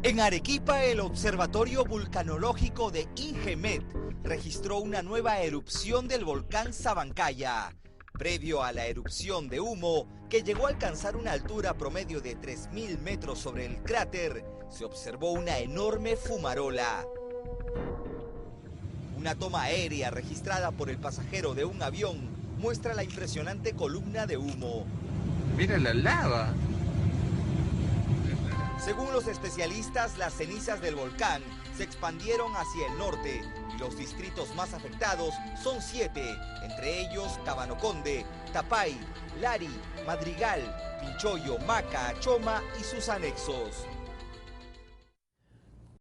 En Arequipa, el Observatorio Vulcanológico de INGEMET registró una nueva erupción del volcán Sabancaya. Previo a la erupción de humo, que llegó a alcanzar una altura promedio de 3.000 metros sobre el cráter, se observó una enorme fumarola. Una toma aérea registrada por el pasajero de un avión muestra la impresionante columna de humo. Mira la lava. Según los especialistas, las cenizas del volcán se expandieron hacia el norte y los distritos más afectados son 7, entre ellos Cabanoconde, Tapay, Lari, Madrigal, Pinchoyo, Maca, Choma y sus anexos.